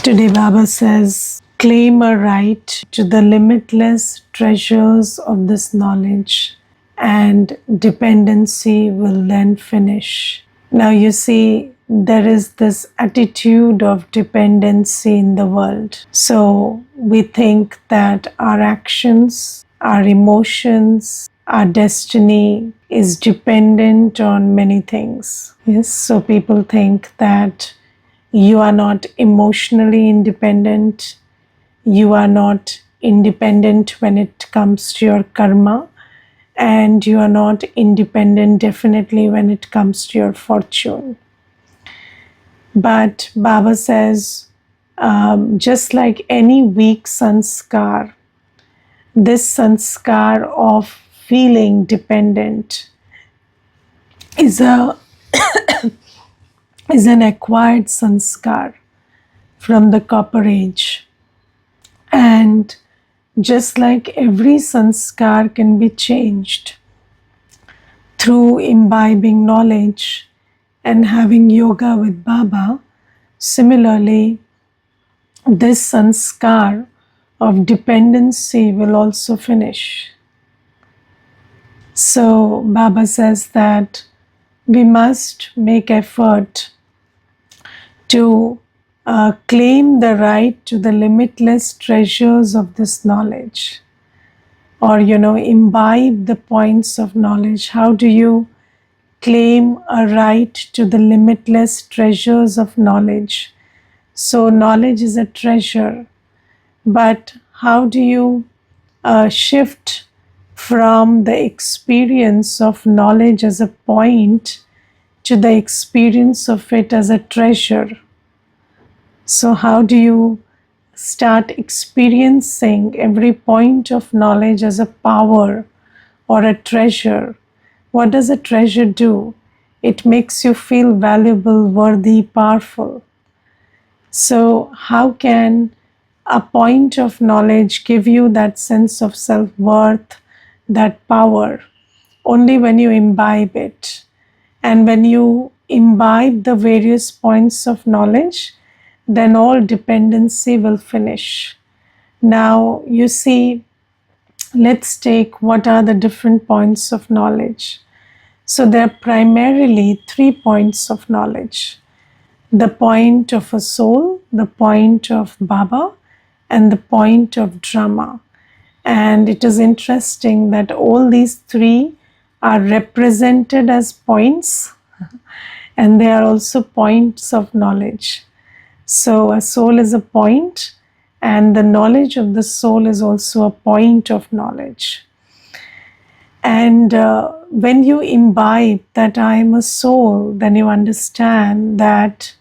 Today, Baba says, claim a right to the limitless treasures of this knowledge, and dependency will then finish. Now, you see, there is this attitude of dependency in the world. So, we think that our actions, our emotions, our destiny is dependent on many things. Yes, so people think that you are not emotionally independent. You are not independent when it comes to your karma. And you are not independent definitely when it comes to your fortune. But Baba says, just like any weak sanskar, this sanskar of feeling dependent is an acquired sanskar from the copper age. And just like every sanskar can be changed through imbibing knowledge and having yoga with Baba, similarly, this sanskar of dependency will also finish. So, Baba says that we must make effort to claim the right to the limitless treasures of this knowledge, or imbibe the points of knowledge. How do you claim a right to the limitless treasures of knowledge? So knowledge is a treasure, but how do you shift from the experience of knowledge as a point to the experience of it as a treasure? So how do you start experiencing every point of knowledge as a power or a treasure? What does a treasure do? It makes you feel valuable, worthy, powerful. So how can a point of knowledge give you that sense of self-worth, that power? Only when you imbibe it. And when you imbibe the various points of knowledge, then all dependency will finish. Now, you see, let's take what are the different points of knowledge. So there are primarily 3 points of knowledge: the point of a soul, the point of Baba, and the point of drama. And it is interesting that all these 3 are represented as points, and they are also points of knowledge. So a soul is a point, and the knowledge of the soul is also a point of knowledge. And when you imbibe that I am a soul, then you understand that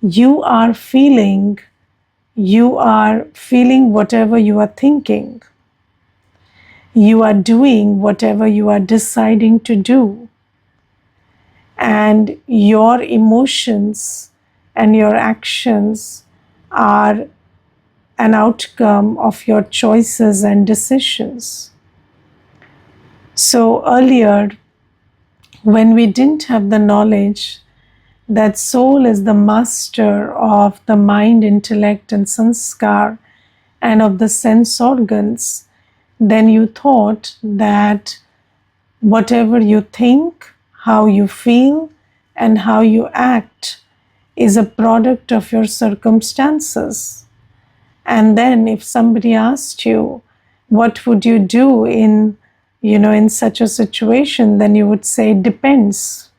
you are feeling whatever you are thinking. You are doing whatever you are deciding to do. And your emotions and your actions are an outcome of your choices and decisions. So earlier, when we didn't have the knowledge that soul is the master of the mind, intellect, and sanskar, and of the sense organs, then you thought that whatever you think, how you feel, and how you act is a product of your circumstances. And then if somebody asked you, what would you do in such a situation, then you would say, depends.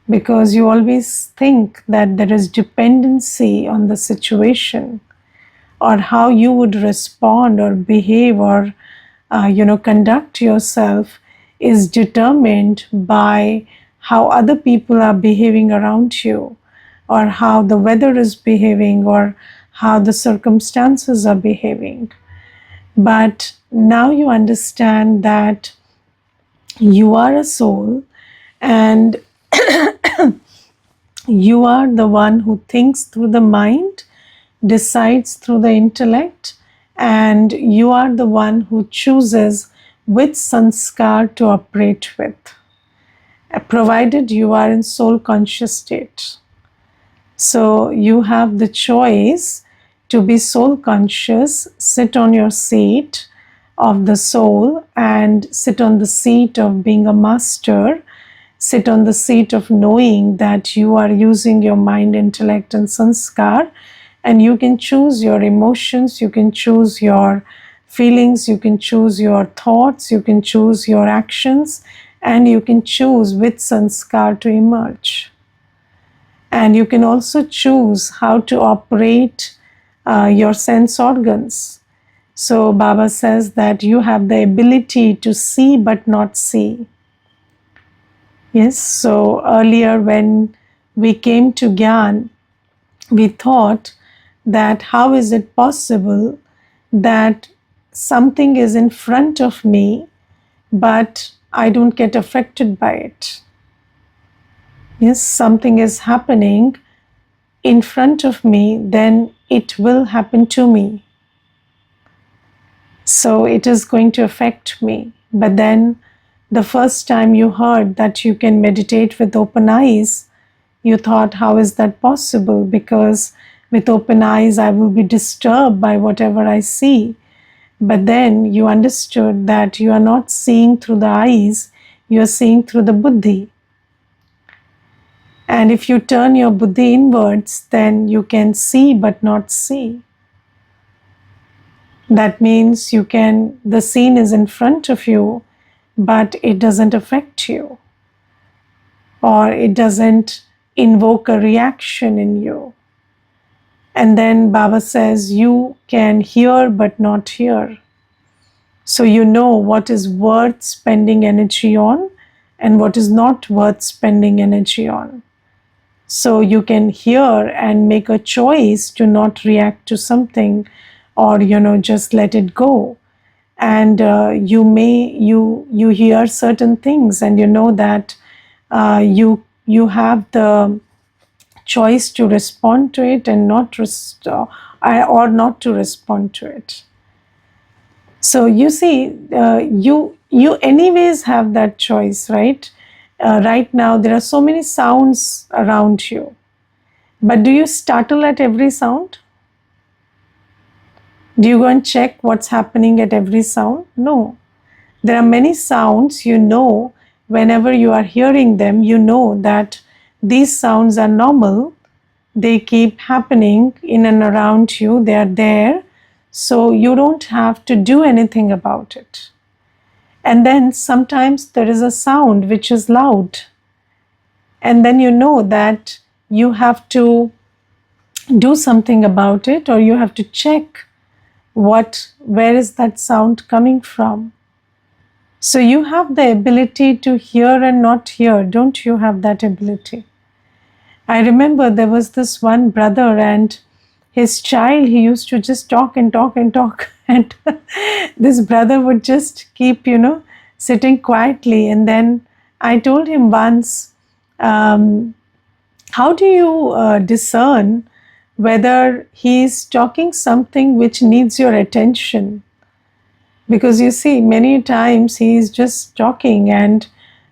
Because you always think that there is dependency on the situation, or how you would respond or behave or conduct yourself is determined by how other people are behaving around you, or how the weather is behaving, or how the circumstances are behaving. But now you understand that you are a soul, and you are the one who thinks through the mind, decides through the intellect, and you are the one who chooses which sanskar to operate with, provided you are in soul conscious state. So you have the choice to be soul conscious, sit on your seat of the soul and sit on the seat of being a master, sit on the seat of knowing that you are using your mind, intellect, and sanskar, and you can choose your emotions, you can choose your feelings, you can choose your thoughts, you can choose your actions, and you can choose which sanskar to emerge. And you can also choose how to operate your sense organs. So Baba says that you have the ability to see but not see. Yes, so earlier when we came to Gyan, we thought that how is it possible that something is in front of me but I don't get affected by it. Yes, something is happening in front of me, then it will happen to me. So it is going to affect me. But then the first time you heard that you can meditate with open eyes, you thought, how is that possible? Because with open eyes, I will be disturbed by whatever I see. But then you understood that you are not seeing through the eyes, you are seeing through the buddhi. And if you turn your buddhi inwards, then you can see but not see. That means the scene is in front of you, but it doesn't affect you, or it doesn't invoke a reaction in you. And then Baba says, you can hear but not hear. So you know what is worth spending energy on and what is not worth spending energy on. So you can hear and make a choice to not react to something, or just let it go. And you hear certain things, and you know that you have the choice to respond to it and or not to respond to it. So you see, you anyways have that choice, right? Right now there are so many sounds around you, but do you startle at every sound? Do you go and check what's happening at every sound? No. There are many sounds, whenever you are hearing them, you know that these sounds are normal. They keep happening in and around you. They are there. So you don't have to do anything about it. And then sometimes there is a sound which is loud. And then you know that you have to do something about it, or you have to check where is that sound coming from. So you have the ability to hear and not hear. Don't you have that ability? I remember there was this one brother, and his child, he used to just talk and talk and talk. And this brother would just keep, sitting quietly. And then I told him once, how do you discern whether he is talking something which needs your attention? Because you see, many times he is just talking and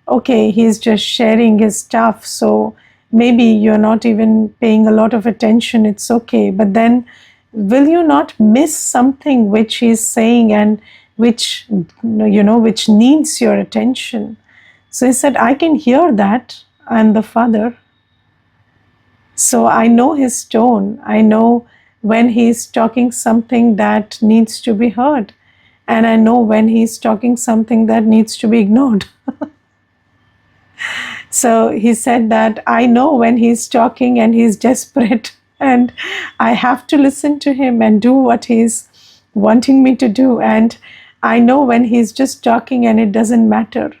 okay, he's just sharing his stuff. So maybe you're not even paying a lot of attention. It's okay. But then will you not miss something which he's saying and which needs your attention? So he said, I can hear that. I'm the father. So I know his tone. I know when he's talking something that needs to be heard. And I know when he's talking something that needs to be ignored. So he said that I know when he's talking and he's desperate, and I have to listen to him and do what he's wanting me to do. And I know when he's just talking and it doesn't matter.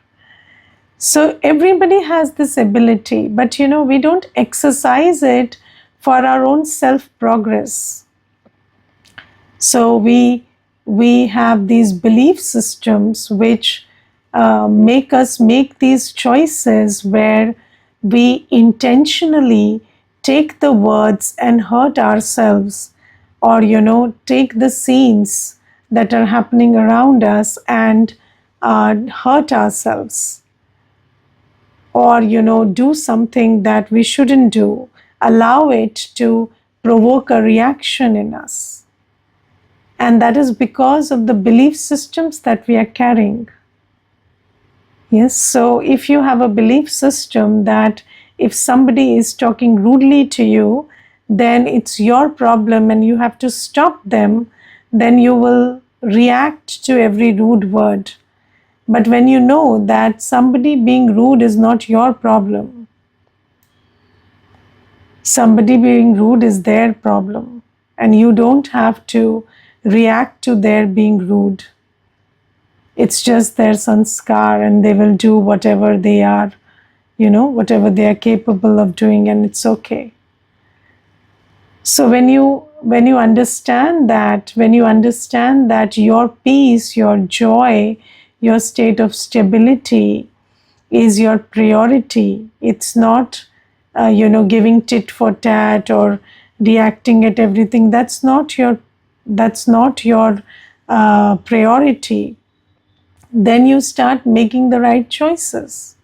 So everybody has this ability, but we don't exercise it for our own self-progress. So we have these belief systems which make us make these choices where we intentionally take the words and hurt ourselves, or take the scenes that are happening around us and hurt ourselves, or do something that we shouldn't do, allow it to provoke a reaction in us. And that is because of the belief systems that we are carrying. Yes, so if you have a belief system that if somebody is talking rudely to you, then it's your problem and you have to stop them, then you will react to every rude word. But when you know that somebody being rude is not your problem, somebody being rude is their problem, and you don't have to react to their being rude. It's just their sanskar, and they will do whatever they are, whatever they are capable of doing, and it's okay. So when you understand that your peace, your joy, your state of stability is your priority, it's not giving tit for tat or reacting at everything. That's not your priority. Then you start making the right choices.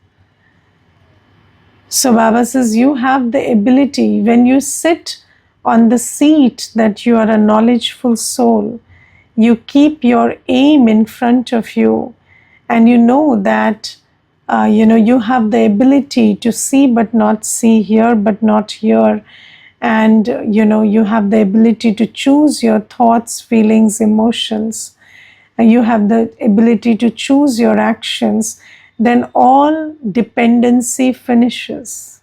So Baba says you have the ability, when you sit on the seat that you are a knowledgeful soul, you keep your aim in front of you, and you know that you have the ability to see but not see, hear but not hear, and you have the ability to choose your thoughts, feelings, emotions, and you have the ability to choose your actions, then all dependency finishes.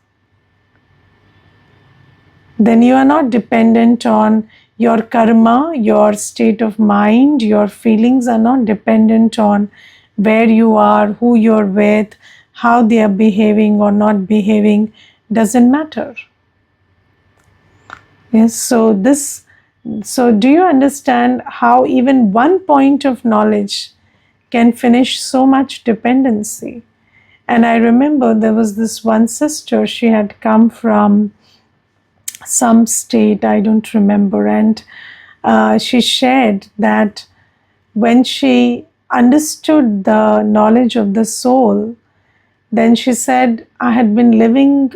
Then you are not dependent on your karma, your state of mind, your feelings are not dependent on where you are, who you're with, how they are behaving or not behaving, doesn't matter. Yes, so do you understand how even one point of knowledge can finish so much dependency? And I remember there was this one sister, she had come from some state, I don't remember, and she shared that when she understood the knowledge of the soul, then she said, I had been living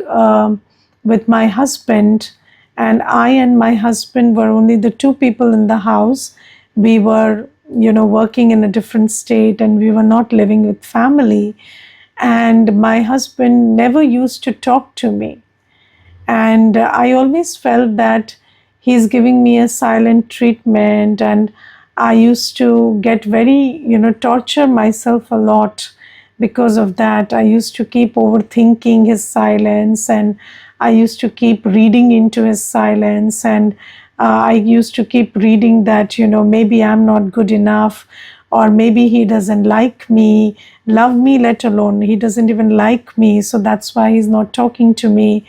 with my husband, and I and my husband were only the two people in the house. We were, working in a different state, and we were not living with family. And my husband never used to talk to me. And I always felt that he's giving me a silent treatment, and I used to get very, torture myself a lot because of that. I used to keep overthinking his silence, and I used to keep reading into his silence, and I used to keep reading that, maybe I'm not good enough, or maybe he doesn't like me, love me, let alone he doesn't even like me, so that's why he's not talking to me.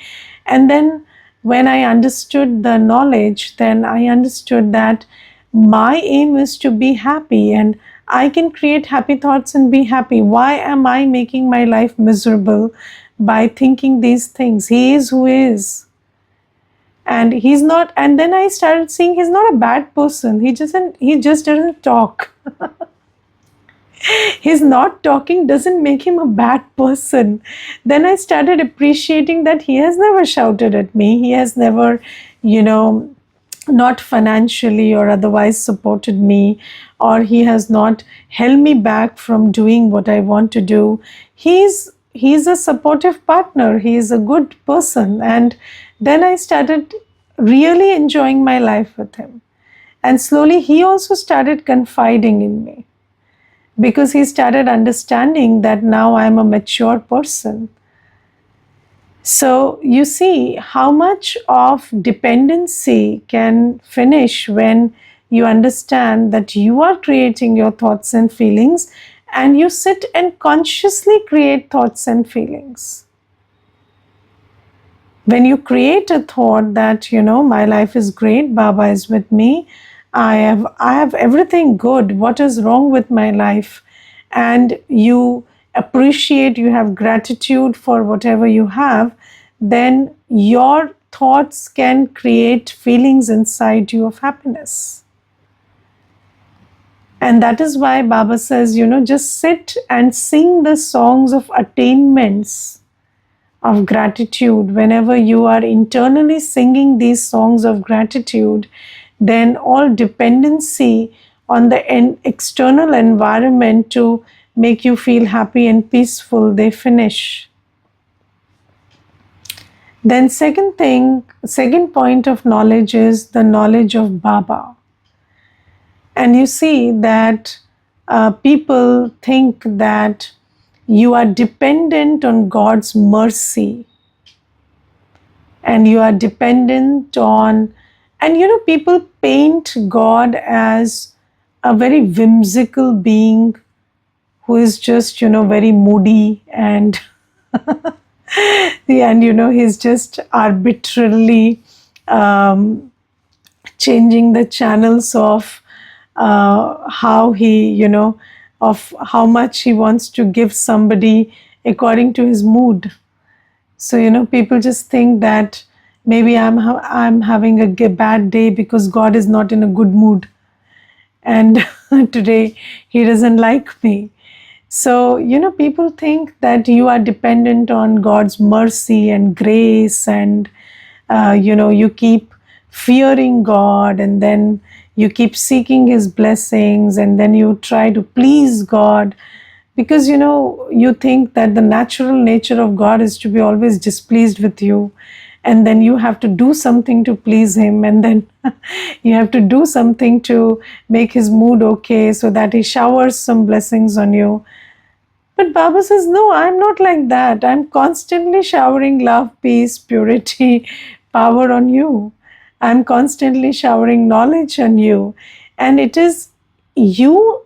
And then when I understood the knowledge, then I understood that my aim is to be happy, and I can create happy thoughts and be happy. Why am I making my life miserable by thinking these things? He is who is. And he's not, and then I started seeing he's not a bad person. He just doesn't talk. His not talking doesn't make him a bad person. Then I started appreciating that he has never shouted at me. He has never, not financially or otherwise supported me, or he has not held me back from doing what I want to do. He's a supportive partner. He is a good person. And then I started really enjoying my life with him. And slowly he also started confiding in me, because he started understanding that now I'm a mature person. So you see how much of dependency can finish when you understand that you are creating your thoughts and feelings, and you sit and consciously create thoughts and feelings. When you create a thought that, my life is great, Baba is with me, I have everything good, what is wrong with my life? And you appreciate, you have gratitude for whatever you have, then your thoughts can create feelings inside you of happiness. And that is why Baba says, just sit and sing the songs of attainments of gratitude, whenever you are internally singing these songs of gratitude, then all dependency on the external environment to make you feel happy and peaceful, they finish. Then second point of knowledge is the knowledge of Baba. And you see that people think that you are dependent on God's mercy, and you are dependent on, and people paint God as a very whimsical being who is just very moody, and and he's just arbitrarily changing the channels of how he of how much he wants to give somebody according to his mood. So people just think that maybe I'm having a bad day because God is not in a good mood, and today he doesn't like me. So people think that you are dependent on God's mercy and grace, and you keep fearing God, and then you keep seeking his blessings, and then you try to please God, because you think that the natural nature of God is to be always displeased with you, and then you have to do something to please him, and then you have to do something to make his mood okay so that he showers some blessings on you. But Baba says, no, I'm not like that. I'm constantly showering love, peace, purity, power on you. I'm constantly showering knowledge on you. And it is you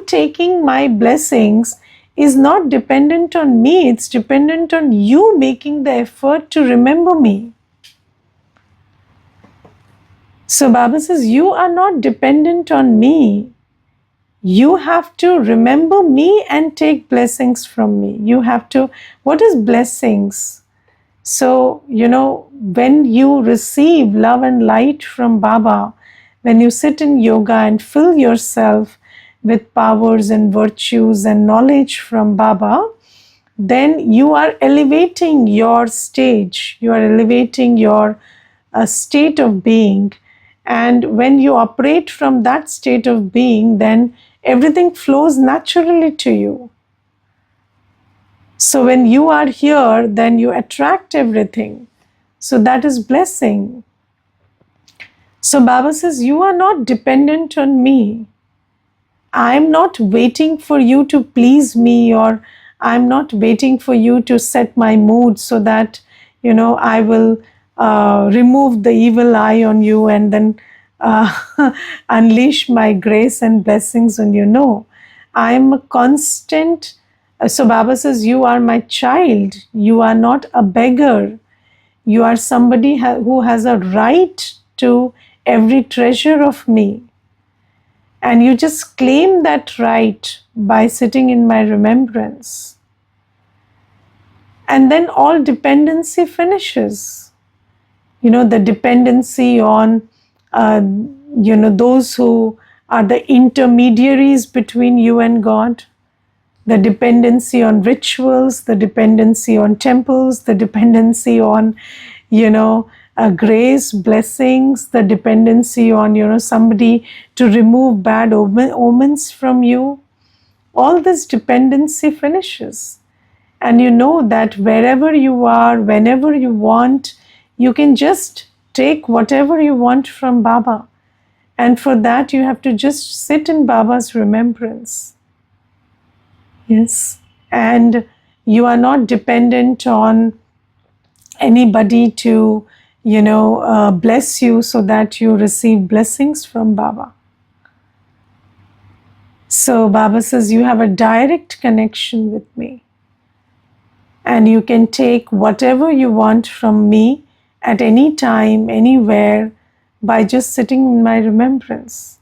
taking my blessings is not dependent on me. It's dependent on you making the effort to remember me. So Baba says, you are not dependent on me. You have to remember me and take blessings from me. You have to, what is blessings? So, when you receive love and light from Baba, when you sit in yoga and fill yourself with powers and virtues and knowledge from Baba, then you are elevating your stage, you are elevating your state of being. And when you operate from that state of being, then everything flows naturally to you. So when you are here, then you attract everything. So that is blessing. So Baba says, you are not dependent on me. I'm not waiting for you to please me, or I'm not waiting for you to set my mood so that, I will remove the evil eye on you and then unleash my grace and blessings on you. No, I'm a constant. So Baba says, you are my child. You are not a beggar. You are somebody who has a right to every treasure of me. And you just claim that right by sitting in my remembrance. And then all dependency finishes. The dependency on, those who are the intermediaries between you and God, the dependency on rituals, the dependency on temples, the dependency on, grace, blessings, the dependency on, somebody to remove bad omens from you. All this dependency finishes. And you know that wherever you are, whenever you want, you can just take whatever you want from Baba. And for that, you have to just sit in Baba's remembrance. Yes. And you are not dependent on anybody to, bless you so that you receive blessings from Baba. So Baba says, you have a direct connection with me. And you can take whatever you want from me at any time, anywhere, by just sitting in my remembrance.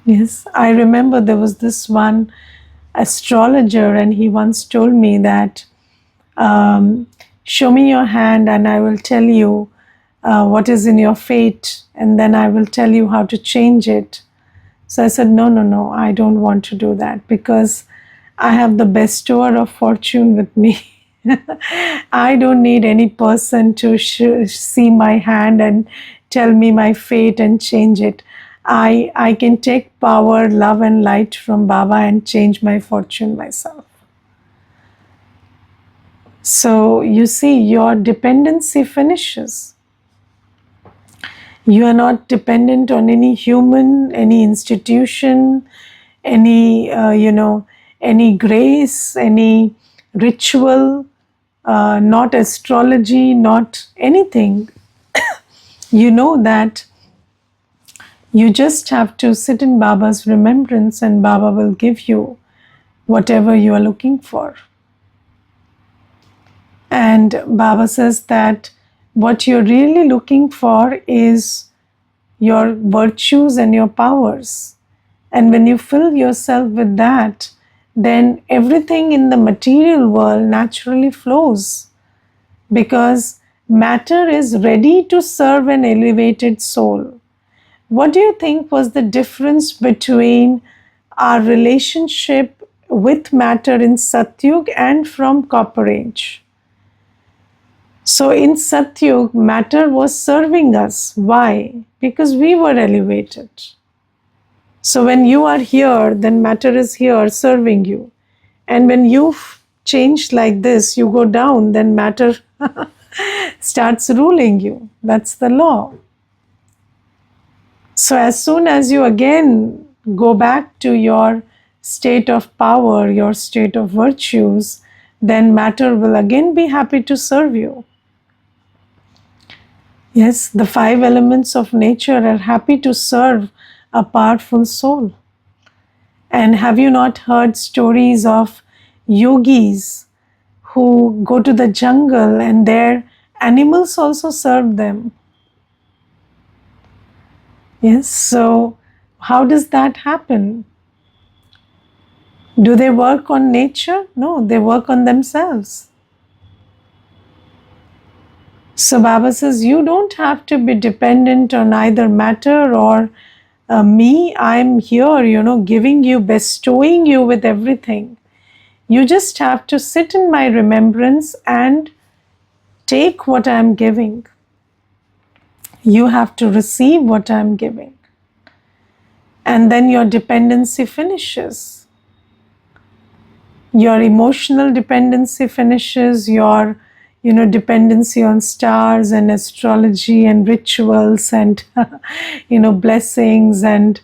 Yes, I remember there was this one astrologer, and he once told me that, show me your hand and I will tell you what is in your fate, and then I will tell you how to change it. So I said, no, I don't want to do that, because I have the bestower of fortune with me. I don't need any person to see my hand and tell me my fate and change it. I can take power, love, and light from Baba and change my fortune myself. So you see, your dependency finishes. You are not dependent on any human, any institution, any, any grace, any ritual, not astrology, not anything. You know that you just have to sit in Baba's remembrance and Baba will give you whatever you are looking for. And Baba says that what you're really looking for is your virtues and your powers. And when you fill yourself with that, then everything in the material world naturally flows, because matter is ready to serve an elevated soul. What do you think was the difference between our relationship with matter in Satyug and from Copper Age? So in Satyug, matter was serving us. Why? Because we were elevated. So when you are here, then matter is here serving you. And when you change like this, you go down, then matter starts ruling you. That's the law. So as soon as you again go back to your state of power, your state of virtues, then matter will again be happy to serve you. Yes, the 5 elements of nature are happy to serve a powerful soul. And have you not heard stories of yogis who go to the jungle and their animals also serve them? Yes, so how does that happen? Do they work on nature? No, they work on themselves. So Baba says, you don't have to be dependent on either matter or me. I'm here, giving you, bestowing you with everything. You just have to sit in my remembrance and take what I'm giving. You have to receive what I'm giving. And then your dependency finishes. Your emotional dependency finishes, your dependency on stars and astrology and rituals and blessings, and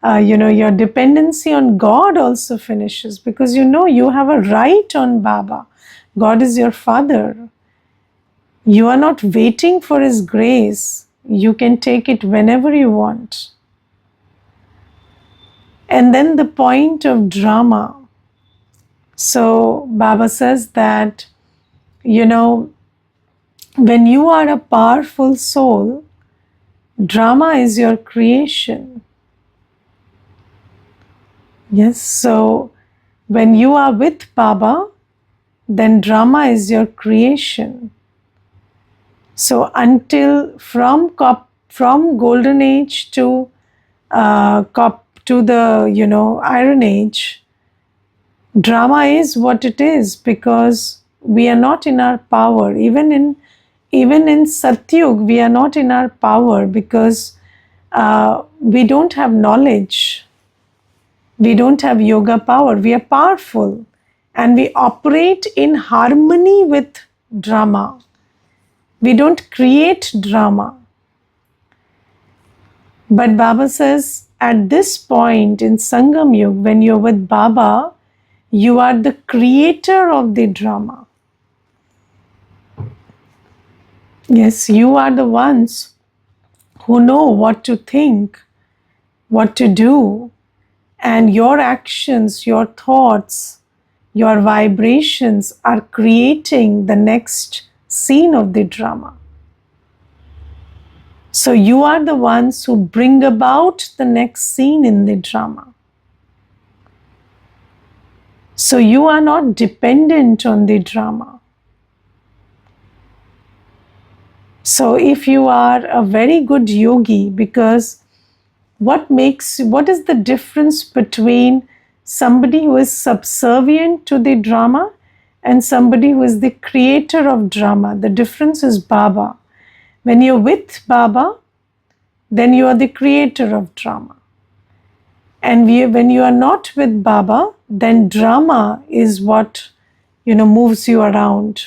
your dependency on God also finishes, because you have a right on Baba. God is your father. You are not waiting for his grace. You can take it whenever you want. And then the point of drama. So Baba says that when you are a powerful soul, drama is your creation. Yes, so when you are with Baba, then drama is your creation. So until from golden age to the iron age, drama is what it is, because we are not in our power. Even in Satyug, we are not in our power, because we don't have knowledge. We don't have yoga power. We are powerful and we operate in harmony with drama. We don't create drama. But Baba says, at this point in Sangam Yuga, when you're with Baba, you are the creator of the drama. Yes, you are the ones who know what to think, what to do, and your actions, your thoughts, your vibrations are creating the next scene of the drama. So you are the ones who bring about the next scene in the drama. So you are not dependent on the drama. So if you are a very good yogi, because what is the difference between somebody who is subservient to the drama and somebody who is the creator of drama. The difference is Baba. When you're with Baba, then you are the creator of drama. And when you are not with Baba, then drama is what, moves you around.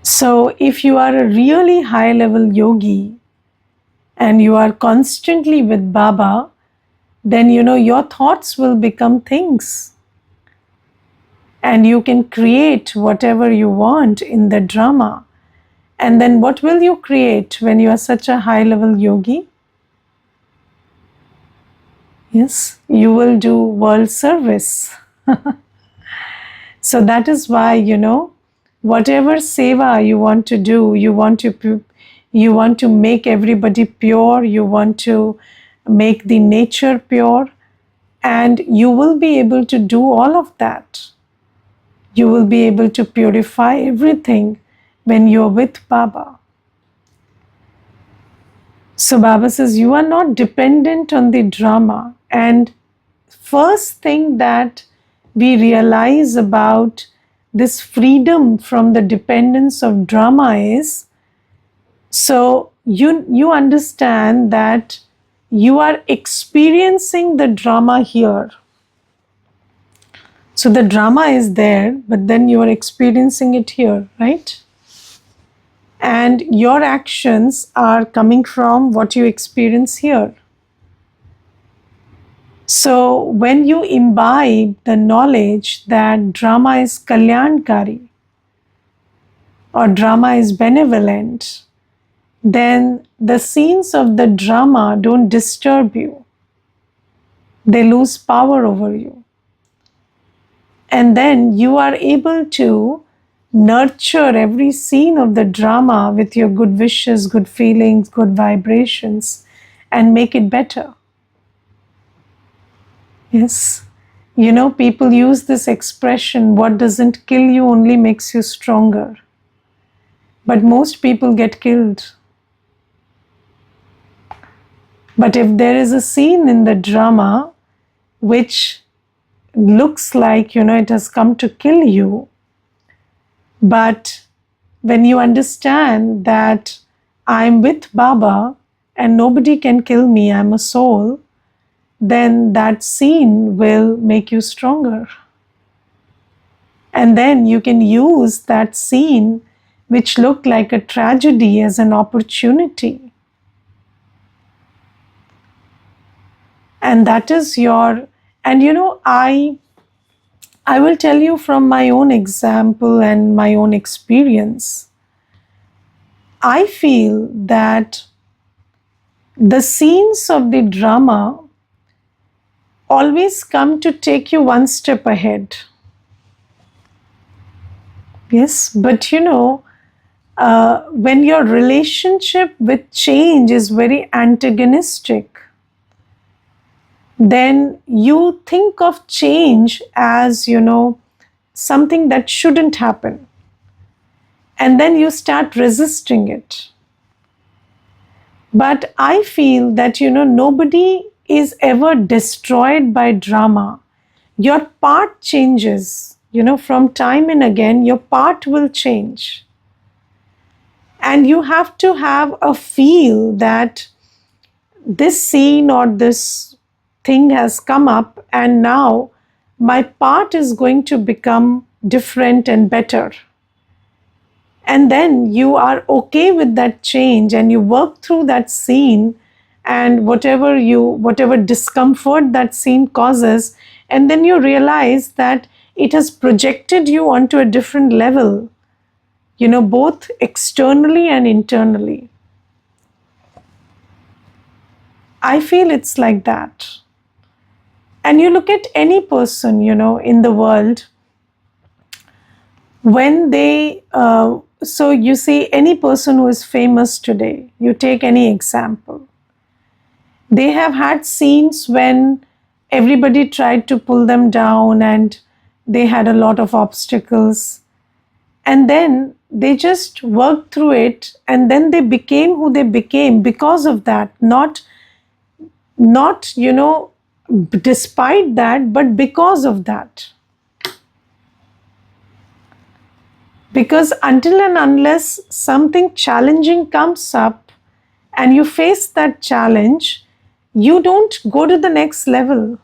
So if you are a really high level yogi and you are constantly with Baba, then your thoughts will become things. And you can create whatever you want in the drama. And then what will you create when you are such a high level yogi? Yes, you will do world service. So that is why, whatever seva you want to do, you want to make everybody pure, you want to make the nature pure, and you will be able to do all of that. You will be able to purify everything when you're with Baba. So Baba says, you are not dependent on the drama. And first thing that we realize about this freedom from the dependence of drama is, so you understand that you are experiencing the drama here. So the drama is there, but then you are experiencing it here, right? And your actions are coming from what you experience here. So when you imbibe the knowledge that drama is kalyankari or drama is benevolent, then the scenes of the drama don't disturb you. They lose power over you. And then you are able to nurture every scene of the drama with your good wishes, good feelings, good vibrations, and make it better. Yes. People use this expression, what doesn't kill you only makes you stronger. But most people get killed. But if there is a scene in the drama which looks like, it has come to kill you, but when you understand that I'm with Baba and nobody can kill me, I'm a soul, then that scene will make you stronger. And then you can use that scene which looked like a tragedy as an opportunity. And that is your, and I will tell you from my own example and my own experience. I feel that the scenes of the drama always come to take you one step ahead. Yes, but when your relationship with change is very antagonistic, then you think of change as, something that shouldn't happen. And then you start resisting it. But I feel that, nobody is ever destroyed by drama. Your part changes, from time and again, your part will change. And you have to have a feel that this scene or this thing has come up and now my part is going to become different and better. And then you are okay with that change and you work through that scene and whatever discomfort that scene causes, and then you realize that it has projected you onto a different level, both externally and internally. I feel it's like that. And you look at any person, in the world, when they, so you see any person who is famous today, you take any example, they have had scenes when everybody tried to pull them down and they had a lot of obstacles. And then they just worked through it and then they became who they became because of that. Not despite that, but because of that. Because until and unless something challenging comes up and you face that challenge, you don't go to the next level.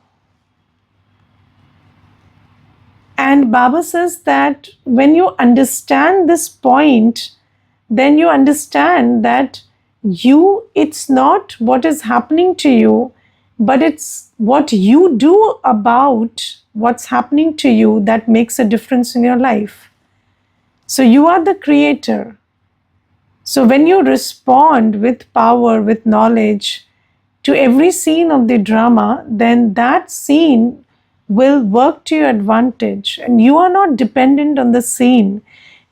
And Baba says that when you understand this point, then you understand that it's not what is happening to you, but it's what you do about what's happening to you that makes a difference in your life. So you are the creator. So when you respond with power, with knowledge to every scene of the drama, then that scene will work to your advantage, and you are not dependent on the scene.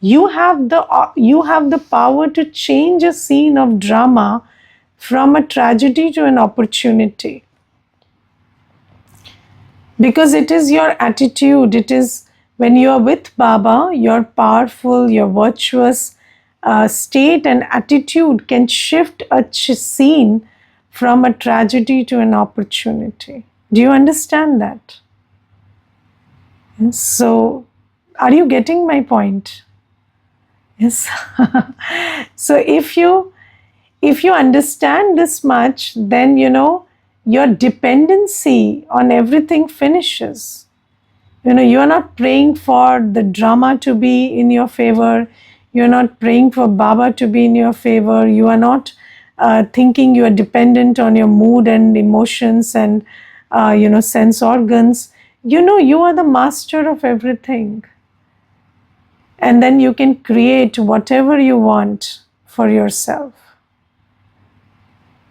You have the power to change a scene of drama from a tragedy to an opportunity, because it is your attitude. It is when you are with Baba, your powerful, your virtuous state and attitude can shift a scene from a tragedy to an opportunity. Do you understand that? Yes. So, are you getting my point? Yes. So if you understand this much, then your dependency on everything finishes. You are not praying for the drama to be in your favor. You are not praying for Baba to be in your favor. You are not thinking you are dependent on your mood and emotions and sense organs. You are the master of everything. And then you can create whatever you want for yourself.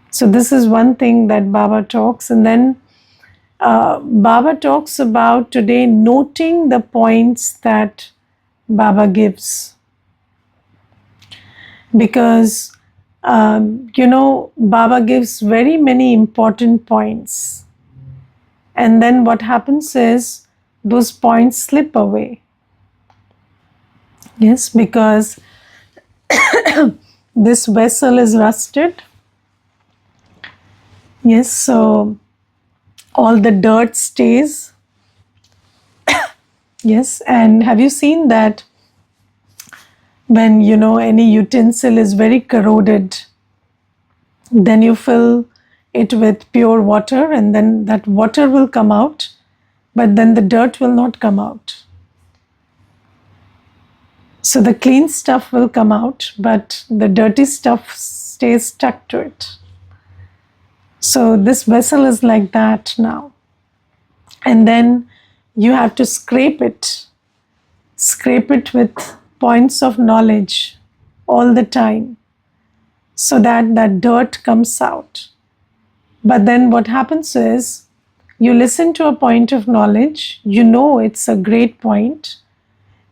So this is one thing that Baba talks. And then Baba talks about today noting the points that Baba gives. Because, Baba gives very many important points. And then what happens is those points slip away. Yes, because this vessel is rusted. Yes, so all the dirt stays. Yes, and have you seen that when any utensil is very corroded, then you fill it with pure water and then that water will come out, but then the dirt will not come out. So the clean stuff will come out, but the dirty stuff stays stuck to it. So this vessel is like that now. And then you have to scrape it with points of knowledge all the time, so that that dirt comes out. But then what happens is, you listen to a point of knowledge, it's a great point,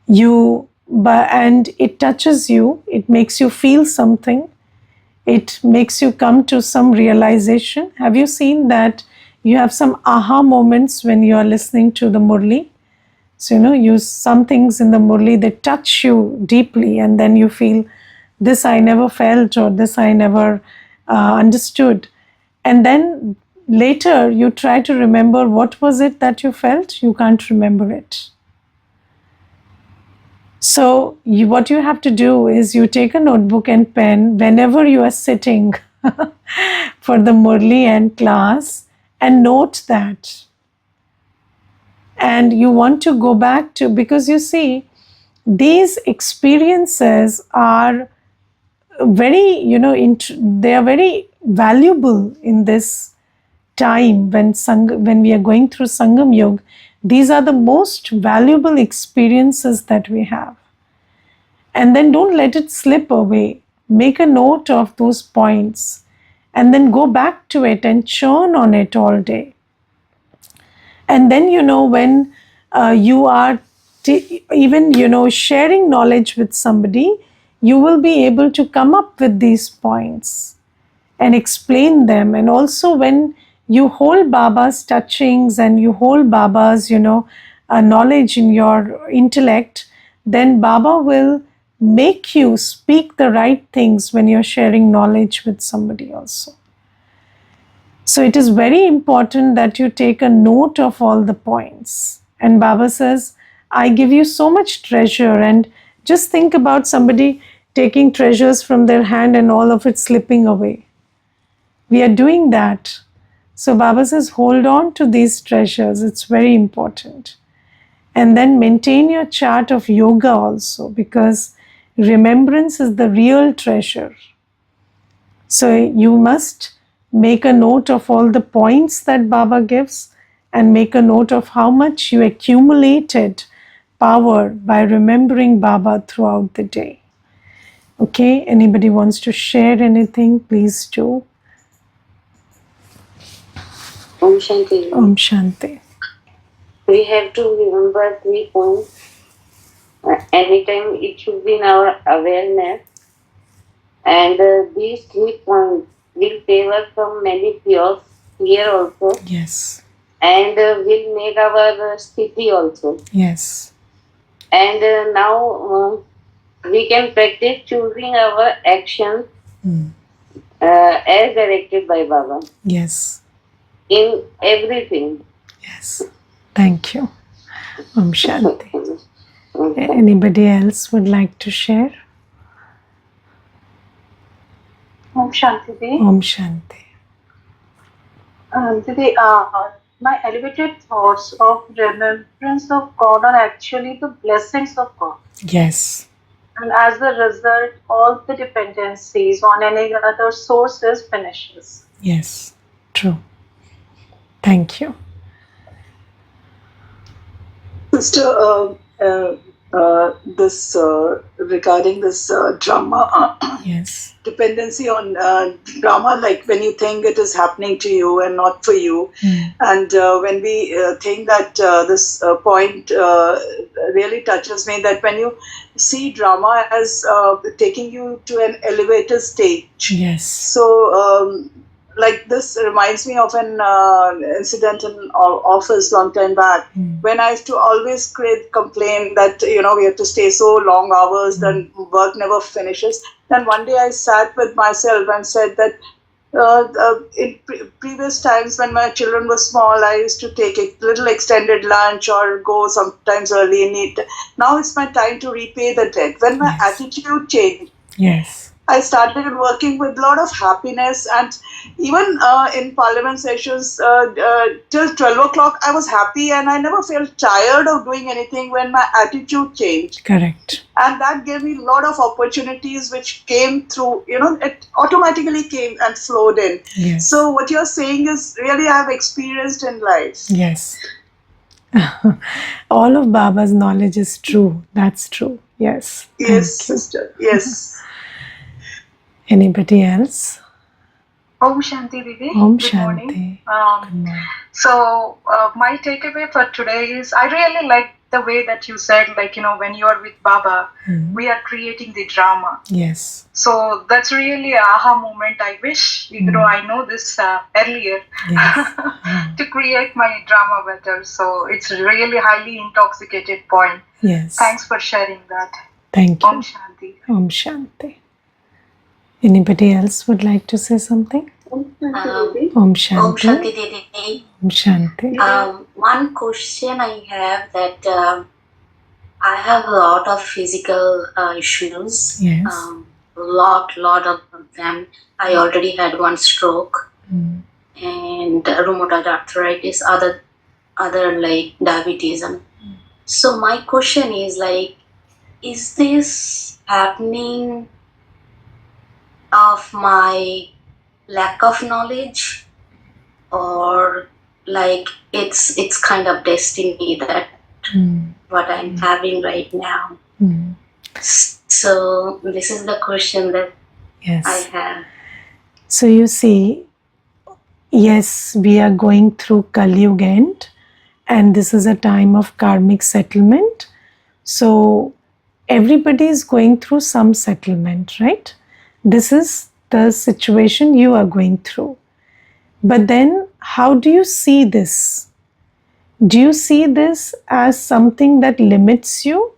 and it touches you, it makes you feel something, it makes you come to some realization. Have you seen that you have some aha moments when you are listening to the Murli? So, some things in the Murli, they touch you deeply, and then you feel, this I never felt, or this I never understood. And then later you try to remember what was it that you felt, you can't remember it. So what you have to do is you take a notebook and pen whenever you are sitting for the Murli and class, and note that. And you want to go back to, because you see, these experiences are very, they are very valuable in this time when we are going through Sangam Yuga. These are the most valuable experiences that we have. And then don't let it slip away. Make a note of those points and then go back to it and churn on it all day. And then, when you are even, sharing knowledge with somebody, you will be able to come up with these points and explain them. And also when you hold Baba's touchings and you hold Baba's, knowledge in your intellect, then Baba will make you speak the right things when you're sharing knowledge with somebody also. So it is very important that you take a note of all the points. And Baba says, I give you so much treasure, and Just think about somebody taking treasures from their hand and all of it slipping away. We are doing that. So Baba says, hold on to these treasures. It's very important. And then maintain your chart of yoga also, because remembrance is the real treasure. So you must make a note of all the points that Baba gives and make a note of how much you accumulated power by remembering Baba throughout the day. Okay, anybody wants to share anything, please do. Om Shanti. Om Shanti. We have to remember 3 points. Anytime it should be in our awareness. And these 3 points will save us from many fears here also. Yes. And will make our sthiti also. Yes. And now we can practice choosing our actions as directed by Baba. Yes. In everything. Yes. Thank you. Om Shanti. Anybody else would like to share? Om Shanti Di. Om Shanti. Didi, my elevated thoughts of remembrance of God are actually the blessings of God. Yes. And as a result, all the dependencies on any other sources finishes. Yes. True. Thank you. Sister, this regarding this drama, Yes. dependency on drama, like when you think it is happening to you and not for you, and when we think that this point really touches me, that when you see drama as taking you to an elevated stage. Yes. So like this reminds me of an incident in office long time back, when I used to always complain that we have to stay so long hours, then work never finishes. Then one day I sat with myself and said that in previous times when my children were small, I used to take a little extended lunch or go sometimes early and eat. Now it's my time to repay the debt. When my attitude changed, yes, I started working with a lot of happiness, and even in parliament sessions till 12 o'clock I was happy, and I never felt tired of doing anything when my attitude changed. Correct. And that gave me a lot of opportunities which came through, it automatically came and flowed in. Yes. So what you're saying is really I have experienced in life. Yes. All of Baba's knowledge is true. That's true. Yes. Yes, sister. Yes. Anybody else? Om Shanti Didi. Om Good Shanti. morning. Good morning. So my takeaway for today is I really like the way that you said, when you are with Baba, we are creating the drama. Yes. So that's really an aha moment. I wish, I know this earlier, to create my drama better. So it's really highly intoxicated point. Yes. Thanks for sharing that. Thank you. Om Shanti. Om Shanti. Anybody else would like to say something? Om Shanti. Om Shanti Didi. Om Shanti. One question I have, that I have a lot of physical issues. Yes. Lot of them. I already had 1 stroke and rheumatoid arthritis, other like diabetes. So my question is is this happening of my lack of knowledge, or it's kind of destiny that what I'm having right now? So this is the question that I have. So you see, yes, we are going through Kali Yuga end, and this is a time of karmic settlement. So everybody is going through some settlement, right? This is the situation you are going through. But then how do you see this? Do you see this as something that limits you?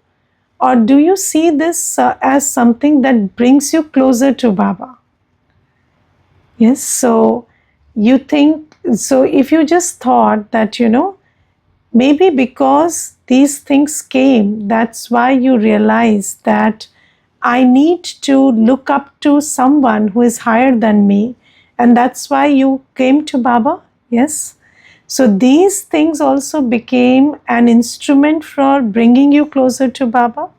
Or do you see this as something that brings you closer to Baba? Yes, so you think, so if you just thought that, maybe because these things came, that's why you realize that I need to look up to someone who is higher than me. And that's why you came to Baba. Yes. So these things also became an instrument for bringing you closer to Baba.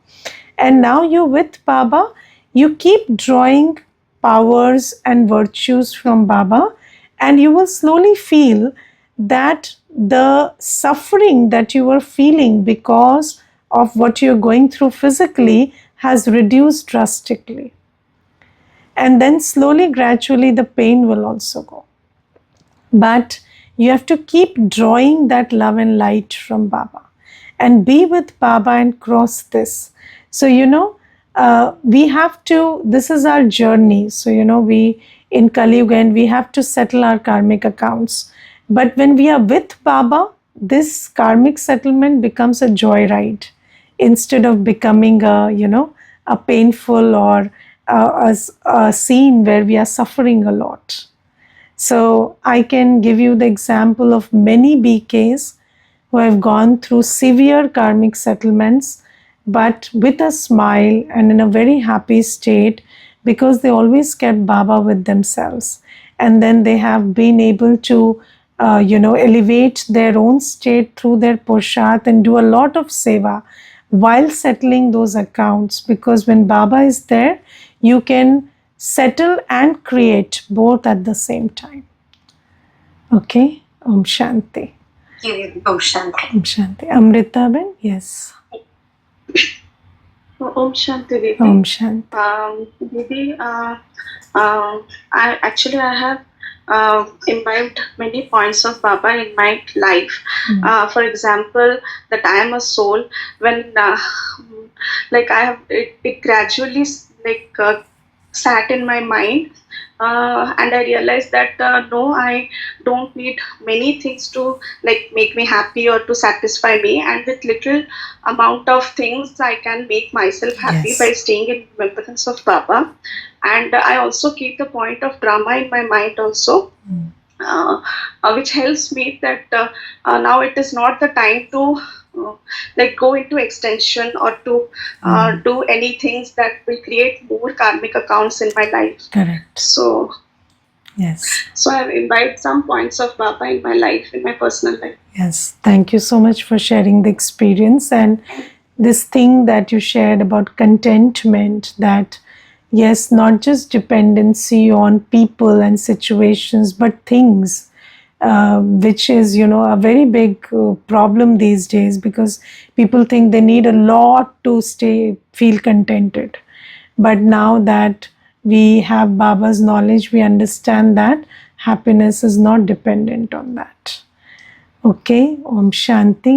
And now you with Baba, you keep drawing powers and virtues from Baba, and you will slowly feel that the suffering that you were feeling because of what you're going through physically has reduced drastically. And then slowly, gradually, the pain will also go. But you have to keep drawing that love and light from Baba and be with Baba and cross this. So, we have to, this is our journey. So, we in Kali Yuga, and we have to settle our karmic accounts. But when we are with Baba, this karmic settlement becomes a joyride instead of becoming a painful or a scene where we are suffering a lot. So I can give you the example of many BKs who have gone through severe karmic settlements, but with a smile and in a very happy state, because they always kept Baba with themselves. And then they have been able to, elevate their own state through their Purshat and do a lot of seva while settling those accounts. Because when Baba is there, you can settle and create both at the same time. Okay? Om Shanti. Om Shanti. Om Shanti. Amrita Ben? Yes. Om Shanti, Didi. Om Shanti. Didi, I have imbibed many points of Baba in my life. For example, that I am a soul. When it gradually sat in my mind, and I realized that no, I don't need many things to make me happy or to satisfy me, and with little amount of things I can make myself happy by staying in remembrance of Baba. And I also keep the point of drama in my mind also, which helps me that now it is not the time to go into extension or to do any things that will create more karmic accounts in my life. Correct. So yes. So I have imbibed some points of Baba in my life, in my personal life. Yes. Thank you so much for sharing the experience and this thing that you shared about contentment, that yes, not just dependency on people and situations, but things, which is, a very big problem these days, because people think they need a lot to feel contented. But now that we have Baba's knowledge, we understand that happiness is not dependent on that. Okay, Om Shanti.